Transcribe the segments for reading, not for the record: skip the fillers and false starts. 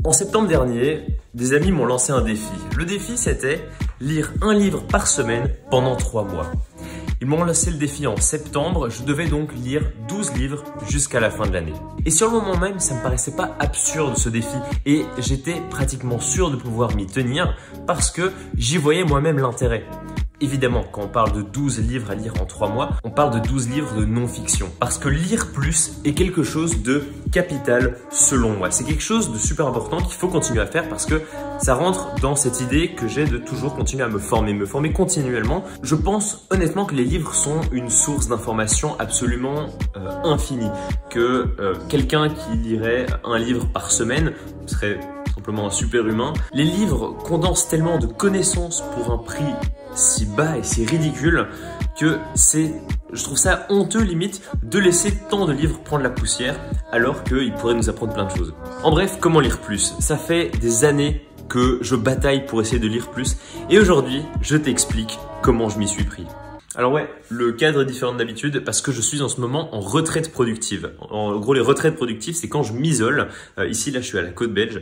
En septembre dernier, des amis m'ont lancé un défi. Le défi, c'était lire un livre par semaine pendant 3 mois. Ils m'ont lancé le défi en septembre, je devais donc lire 12 livres jusqu'à la fin de l'année. Et sur le moment même, ça me paraissait pas absurde ce défi et j'étais pratiquement sûr de pouvoir m'y tenir parce que j'y voyais moi-même l'intérêt. Évidemment, quand on parle de 12 livres à lire en 3 mois, on parle de 12 livres de non-fiction. Parce que lire plus est quelque chose de capital selon moi. C'est quelque chose de super important qu'il faut continuer à faire parce que ça rentre dans cette idée que j'ai de toujours continuer à me former continuellement. Je pense honnêtement que les livres sont une source d'information absolument infinie. Que quelqu'un qui lirait un livre par semaine serait simplement un super humain. Les livres condensent tellement de connaissances pour un prix si bas et si ridicule que je trouve ça honteux limite de laisser tant de livres prendre la poussière alors qu'ils pourraient nous apprendre plein de choses. En bref, comment lire plus? Ça fait des années que je bataille pour essayer de lire plus et aujourd'hui, je t'explique comment je m'y suis pris. Alors ouais, le cadre est différent d'habitude parce que je suis en ce moment en retraite productive. En gros, les retraites productives, c'est quand je m'isole. Ici, là, je suis à la côte belge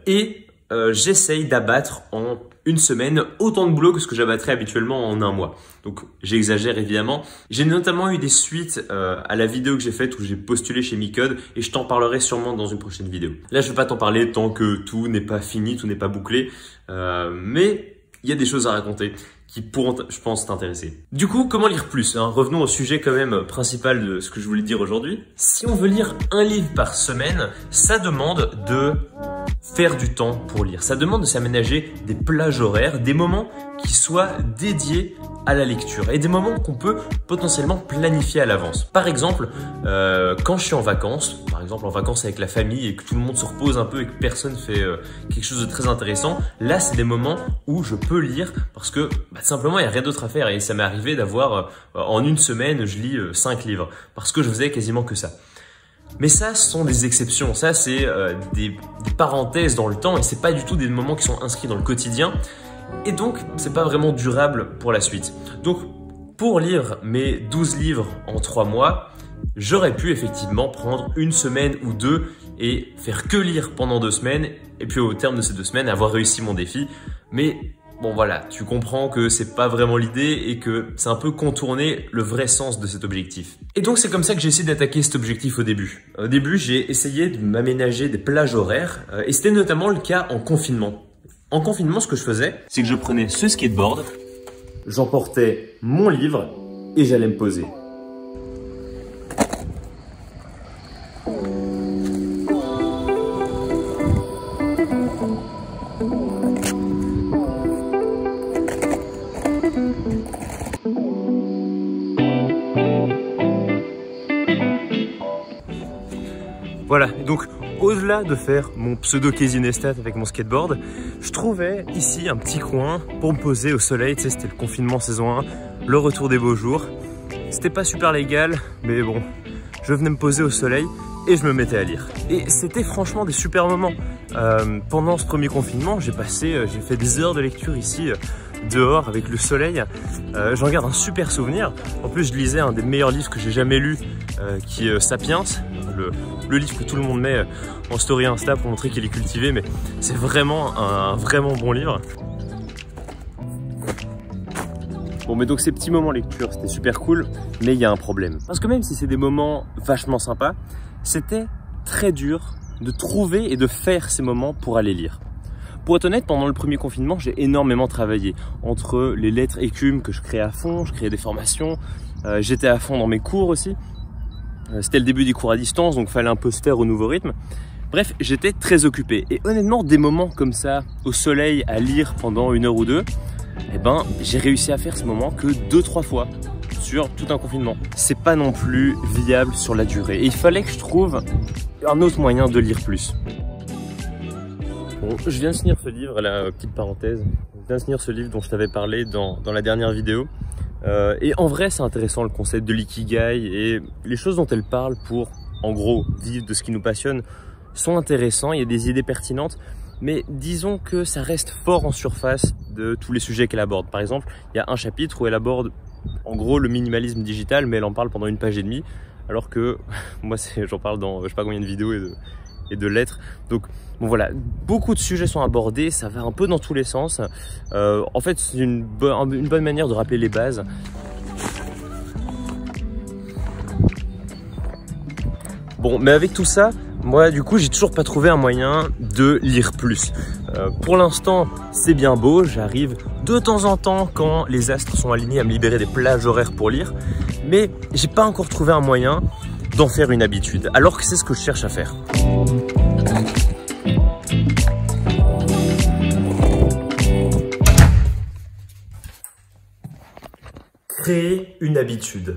et j'essaye d'abattre en une semaine autant de boulot que ce que j'abattrais habituellement en un mois. Donc j'exagère évidemment. J'ai notamment eu des suites à la vidéo que j'ai faite où j'ai postulé chez Micode et je t'en parlerai sûrement dans une prochaine vidéo. Là, je ne vais pas t'en parler tant que tout n'est pas fini, tout n'est pas bouclé. Mais il y a des choses à raconter qui pourront, je pense, t'intéresser. Du coup, comment lire plus, hein? Revenons au sujet quand même principal de ce que je voulais dire aujourd'hui. Si on veut lire un livre par semaine, ça demande de faire du temps pour lire. Ça demande de s'aménager des plages horaires, des moments qui soient dédiés à la lecture et des moments qu'on peut potentiellement planifier à l'avance. Par exemple, quand je suis en vacances, avec la famille et que tout le monde se repose un peu et que personne fait quelque chose de très intéressant, là c'est des moments où je peux lire parce que simplement il n'y a rien d'autre à faire et ça m'est arrivé d'avoir en une semaine je lis 5 livres parce que je faisais quasiment que ça. Mais ça, ce sont des exceptions, ça c'est des parenthèses dans le temps et c'est pas du tout des moments qui sont inscrits dans le quotidien et donc c'est pas vraiment durable pour la suite. Donc pour lire mes 12 livres en 3 mois, j'aurais pu effectivement prendre une semaine ou deux et faire que lire pendant 2 semaines et puis au terme de ces 2 semaines avoir réussi mon défi. Mais bon voilà, tu comprends que c'est pas vraiment l'idée et que c'est un peu contourner le vrai sens de cet objectif. Et donc c'est comme ça que j'ai essayé d'attaquer cet objectif au début. Au début, j'ai essayé de m'aménager des plages horaires et c'était notamment le cas en confinement. En confinement, ce que je faisais, c'est que je prenais ce skateboard, j'emportais mon livre et j'allais me poser. Voilà, donc au-delà de faire mon pseudo Casey Neistat avec mon skateboard, je trouvais ici un petit coin pour me poser au soleil. Tu sais, c'était le confinement saison 1, le retour des beaux jours. C'était pas super légal, mais bon, je venais me poser au soleil et je me mettais à lire. Et c'était franchement des super moments. Pendant ce premier confinement, j'ai fait des heures de lecture ici, dehors avec le soleil. J'en garde un super souvenir. En plus, je lisais un des meilleurs livres que j'ai jamais lu, qui est Sapiens, le livre que tout le monde met en story Insta pour montrer qu'il est cultivé, mais c'est vraiment un vraiment bon livre. Bon, mais donc ces petits moments lecture, c'était super cool, mais il y a un problème. Parce que même si c'est des moments vachement sympas, c'était très dur de trouver et de faire ces moments pour aller lire. Pour être honnête, pendant le premier confinement, j'ai énormément travaillé. Entre les lettres écumes que je créais à fond, je créais des formations, j'étais à fond dans mes cours aussi. C'était le début des cours à distance, donc il fallait un peu se faire au nouveau rythme. Bref, j'étais très occupé. Et honnêtement, des moments comme ça, au soleil, à lire pendant 1 heure ou 2, j'ai réussi à faire ce moment que 2-3 fois sur tout un confinement. C'est pas non plus viable sur la durée. Et il fallait que je trouve un autre moyen de lire plus. Bon, je viens de finir ce livre, là, petite parenthèse. Je viens de finir ce livre dont je t'avais parlé dans la dernière vidéo. Et en vrai, c'est intéressant le concept de l'ikigai et les choses dont elle parle pour, en gros, vivre de ce qui nous passionne sont intéressants. Il y a des idées pertinentes, mais disons que ça reste fort en surface de tous les sujets qu'elle aborde. Par exemple, il y a un chapitre où elle aborde, en gros, le minimalisme digital, mais elle en parle pendant 1 page et demie, alors que moi, j'en parle dans je sais pas combien de vidéos et de lettres. Donc bon voilà, beaucoup de sujets sont abordés, ça va un peu dans tous les sens. En fait, c'est une bonne manière de rappeler les bases. Bon, mais avec tout ça, moi du coup j'ai toujours pas trouvé un moyen de lire plus. Pour l'instant c'est bien beau, j'arrive de temps en temps quand les astres sont alignés à me libérer des plages horaires pour lire, mais j'ai pas encore trouvé un moyen d'en faire une habitude, alors que c'est ce que je cherche à faire. Créer une habitude.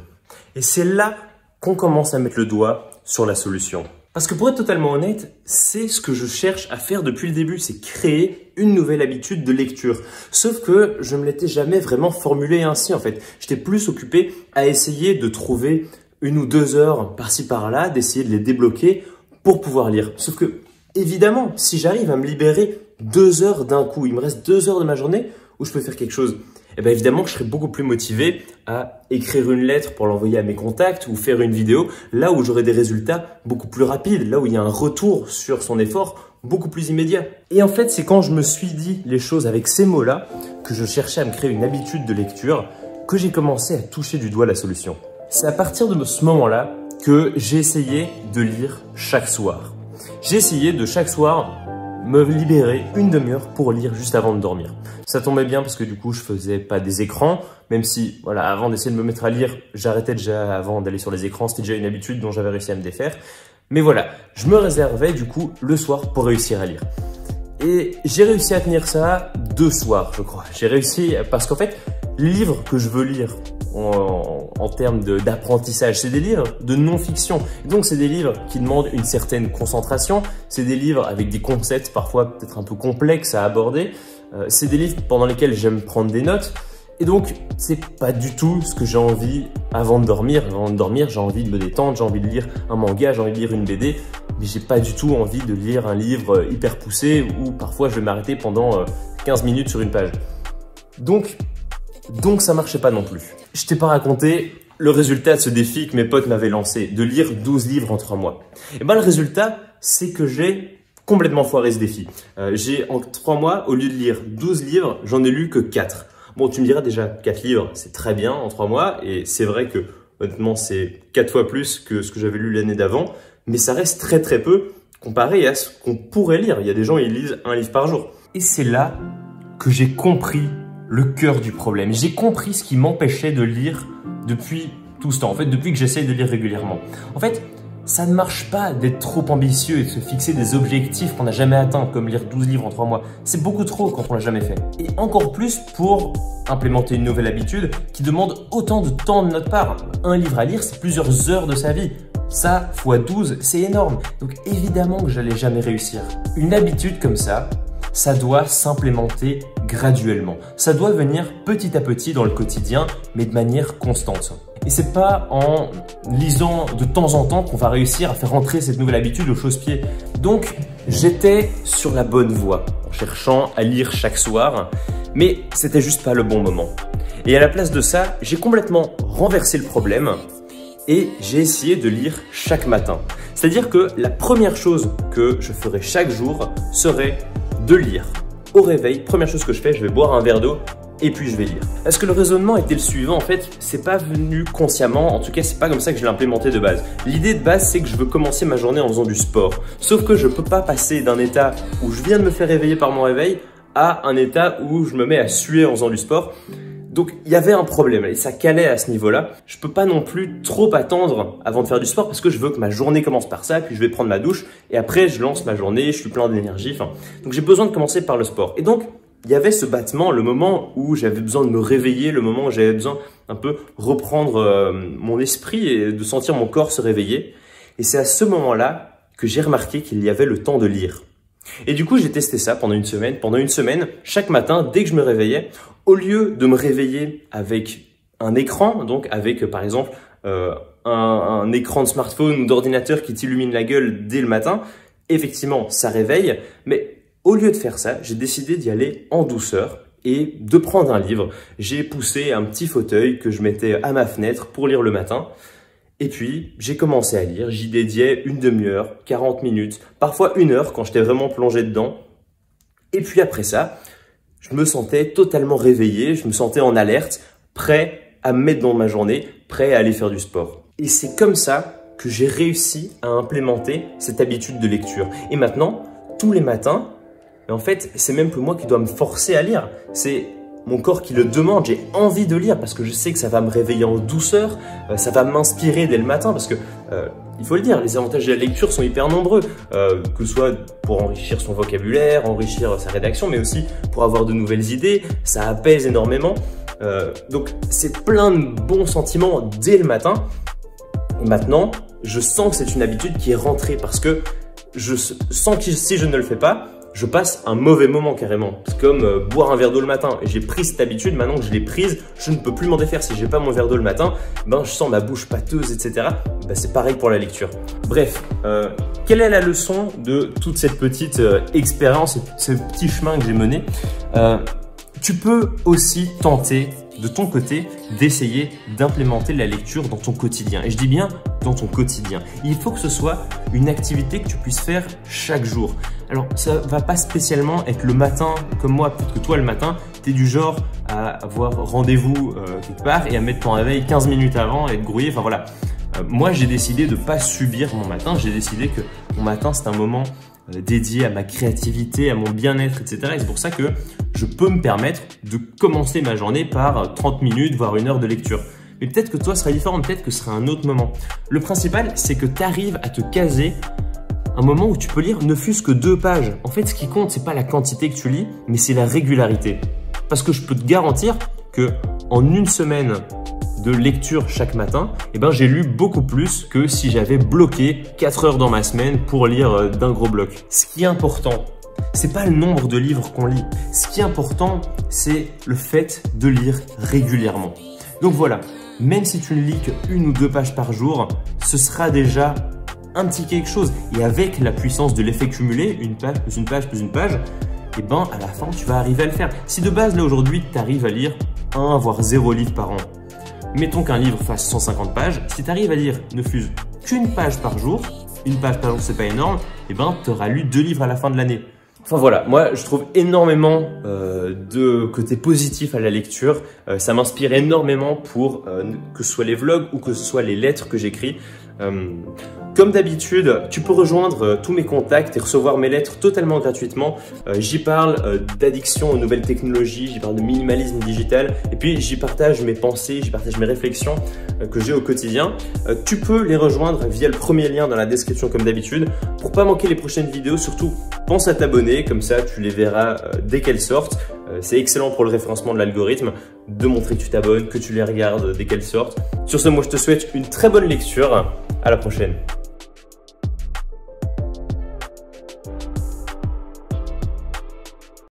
Et c'est là qu'on commence à mettre le doigt sur la solution. Parce que pour être totalement honnête, c'est ce que je cherche à faire depuis le début, c'est créer une nouvelle habitude de lecture. Sauf que je ne me l'étais jamais vraiment formulé ainsi en fait. J'étais plus occupé à essayer de trouver 1 ou 2 heures par-ci par-là, d'essayer de les débloquer pour pouvoir lire. Sauf que, évidemment, si j'arrive à me libérer 2 heures d'un coup, il me reste 2 heures de ma journée où je peux faire quelque chose. Et bien évidemment, je serais beaucoup plus motivé à écrire une lettre pour l'envoyer à mes contacts ou faire une vidéo, là où j'aurai des résultats beaucoup plus rapides, là où il y a un retour sur son effort beaucoup plus immédiat. Et en fait, c'est quand je me suis dit les choses avec ces mots-là que je cherchais à me créer une habitude de lecture que j'ai commencé à toucher du doigt la solution. C'est à partir de ce moment-là que j'ai essayé de lire chaque soir. J'ai essayé de chaque soir me libérer 1 demi-heure pour lire juste avant de dormir. Ça tombait bien parce que du coup, je faisais pas des écrans, même si, voilà, avant d'essayer de me mettre à lire, j'arrêtais déjà avant d'aller sur les écrans. C'était déjà une habitude dont j'avais réussi à me défaire. Mais voilà, je me réservais du coup le soir pour réussir à lire. Et j'ai réussi à tenir ça 2 soirs, je crois. J'ai réussi parce qu'en fait, les livres que je veux lire en termes d'apprentissage, c'est des livres de non-fiction. Donc, c'est des livres qui demandent une certaine concentration. C'est des livres avec des concepts parfois peut-être un peu complexes à aborder. C'est des livres pendant lesquels j'aime prendre des notes. Et donc, c'est pas du tout ce que j'ai envie avant de dormir. Avant de dormir, j'ai envie de me détendre, j'ai envie de lire un manga, j'ai envie de lire une BD. Mais j'ai pas du tout envie de lire un livre hyper poussé où parfois je vais m'arrêter pendant 15 minutes sur une page. Donc ça marchait pas non plus. Je t'ai pas raconté le résultat de ce défi que mes potes m'avaient lancé, de lire 12 livres en 3 mois. Et ben le résultat, c'est que j'ai complètement foiré ce défi. J'ai en 3 mois, au lieu de lire 12 livres, j'en ai lu que 4. Bon, tu me diras déjà 4 livres, c'est très bien en 3 mois et c'est vrai que honnêtement, c'est 4 fois plus que ce que j'avais lu l'année d'avant, mais ça reste très très peu comparé à ce qu'on pourrait lire. Il y a des gens, ils lisent 1 livre par jour. Et c'est là que j'ai compris le cœur du problème. J'ai compris ce qui m'empêchait de lire depuis tout ce temps. En fait, depuis que j'essaye de lire régulièrement. En fait, ça ne marche pas d'être trop ambitieux et de se fixer des objectifs qu'on n'a jamais atteints, comme lire 12 livres en 3 mois. C'est beaucoup trop quand on l'a jamais fait. Et encore plus pour implémenter une nouvelle habitude qui demande autant de temps de notre part. Un livre à lire, c'est plusieurs heures de sa vie. Ça, x 12, c'est énorme. Donc évidemment que j'allais jamais réussir. Une habitude comme ça doit s'implémenter graduellement. Ça doit venir petit à petit dans le quotidien, mais de manière constante. Et c'est pas en lisant de temps en temps qu'on va réussir à faire rentrer cette nouvelle habitude au chausse-pied. Donc, j'étais sur la bonne voie, en cherchant à lire chaque soir, mais c'était juste pas le bon moment. Et à la place de ça, j'ai complètement renversé le problème et j'ai essayé de lire chaque matin. C'est-à-dire que la première chose que je ferais chaque jour serait de lire. Au réveil, première chose que je fais, je vais boire un verre d'eau et puis je vais lire. Est-ce que le raisonnement était le suivant? En fait, c'est pas venu consciemment, en tout cas c'est pas comme ça que je l'ai implémenté de base. L'idée de base, c'est que je veux commencer ma journée en faisant du sport. Sauf que je peux pas passer d'un état où je viens de me faire réveiller par mon réveil à un état où je me mets à suer en faisant du sport. Donc il y avait un problème et ça calait à ce niveau-là. Je peux pas non plus trop attendre avant de faire du sport parce que je veux que ma journée commence par ça, puis je vais prendre ma douche et après je lance ma journée, je suis plein d'énergie. Donc j'ai besoin de commencer par le sport. Et donc il y avait ce battement, le moment où j'avais besoin de me réveiller, le moment où j'avais besoin un peu reprendre mon esprit et de sentir mon corps se réveiller. Et c'est à ce moment-là que j'ai remarqué qu'il y avait le temps de lire. Et du coup, j'ai testé ça pendant une semaine. Pendant une semaine, chaque matin, dès que je me réveillais, au lieu de me réveiller avec un écran, donc avec par exemple un écran de smartphone ou d'ordinateur qui t'illumine la gueule dès le matin, effectivement, ça réveille. Mais au lieu de faire ça, j'ai décidé d'y aller en douceur et de prendre un livre. J'ai poussé un petit fauteuil que je mettais à ma fenêtre pour lire le matin. Et puis, j'ai commencé à lire, j'y dédiais une demi-heure, 40 minutes, parfois 1 heure quand j'étais vraiment plongé dedans. Et puis après ça, je me sentais totalement réveillé, je me sentais en alerte, prêt à me mettre dans ma journée, prêt à aller faire du sport. Et c'est comme ça que j'ai réussi à implémenter cette habitude de lecture. Et maintenant, tous les matins, en fait, c'est même plus moi qui dois me forcer à lire. C'est mon corps qui le demande, j'ai envie de lire parce que je sais que ça va me réveiller en douceur, ça va m'inspirer dès le matin parce que, il faut le dire, les avantages de la lecture sont hyper nombreux, que ce soit pour enrichir son vocabulaire, enrichir sa rédaction, mais aussi pour avoir de nouvelles idées, ça apaise énormément. Donc, c'est plein de bons sentiments dès le matin. Et maintenant, je sens que c'est une habitude qui est rentrée parce que je sens que si je ne le fais pas, je passe un mauvais moment carrément. C'est comme boire un verre d'eau le matin. Et j'ai pris cette habitude, maintenant que je l'ai prise, je ne peux plus m'en défaire. Si j'ai pas mon verre d'eau le matin, ben, je sens ma bouche pâteuse, etc. Ben, c'est pareil pour la lecture. Bref, quelle est la leçon de toute cette petite expérience et ce petit chemin que j'ai mené? Tu peux aussi tenter de ton côté d'essayer d'implémenter la lecture dans ton quotidien. Et je dis bien dans ton quotidien. Il faut que ce soit une activité que tu puisses faire chaque jour. Alors, ça va pas spécialement être le matin comme moi, peut-être que toi le matin, tu es du genre à avoir rendez-vous quelque part et à mettre ton réveil 15 minutes avant et être grouillé. Enfin voilà. Moi, j'ai décidé de pas subir mon matin. J'ai décidé que mon matin, c'est un moment dédié à ma créativité, à mon bien-être, etc. Et c'est pour ça que je peux me permettre de commencer ma journée par 30 minutes, voire 1 heure de lecture. Mais peut-être que toi, ce sera différent, peut-être que ce sera un autre moment. Le principal, c'est que tu arrives à te caser un moment où tu peux lire ne fût-ce que 2 pages. En fait, ce qui compte, c'est pas la quantité que tu lis, mais c'est la régularité. Parce que je peux te garantir que en 1 semaine de lecture chaque matin, eh ben, j'ai lu beaucoup plus que si j'avais bloqué 4 heures dans ma semaine pour lire d'un gros bloc. Ce qui est important, c'est pas le nombre de livres qu'on lit. Ce qui est important, c'est le fait de lire régulièrement. Donc voilà, même si tu ne lis que 1 ou 2 pages par jour, ce sera déjà un petit quelque chose. Et avec la puissance de l'effet cumulé, 1 page plus 1 page plus 1 page, et ben à la fin, tu vas arriver à le faire. Si de base, là aujourd'hui, tu arrives à lire 1 voire 0 livre par an, mettons qu'un livre fasse 150 pages, si tu arrives à lire ne fût-ce qu'une page par jour, 1 page par jour c'est pas énorme, et ben tu auras lu 2 livres à la fin de l'année. Enfin voilà, moi je trouve énormément de côté positif à la lecture, ça m'inspire énormément pour que ce soit les vlogs ou que ce soit les lettres que j'écris. Comme d'habitude, tu peux rejoindre tous mes contacts et recevoir mes lettres totalement gratuitement. J'y parle d'addiction aux nouvelles technologies, j'y parle de minimalisme digital et puis j'y partage mes pensées, j'y partage mes réflexions que j'ai au quotidien. Tu peux les rejoindre via le premier lien dans la description comme d'habitude. Pour pas manquer les prochaines vidéos, surtout pense à t'abonner, comme ça tu les verras dès qu'elles sortent. C'est excellent pour le référencement de l'algorithme de montrer que tu t'abonnes, que tu les regardes dès qu'elles sortent. Sur ce, moi je te souhaite une très bonne lecture. À la prochaine.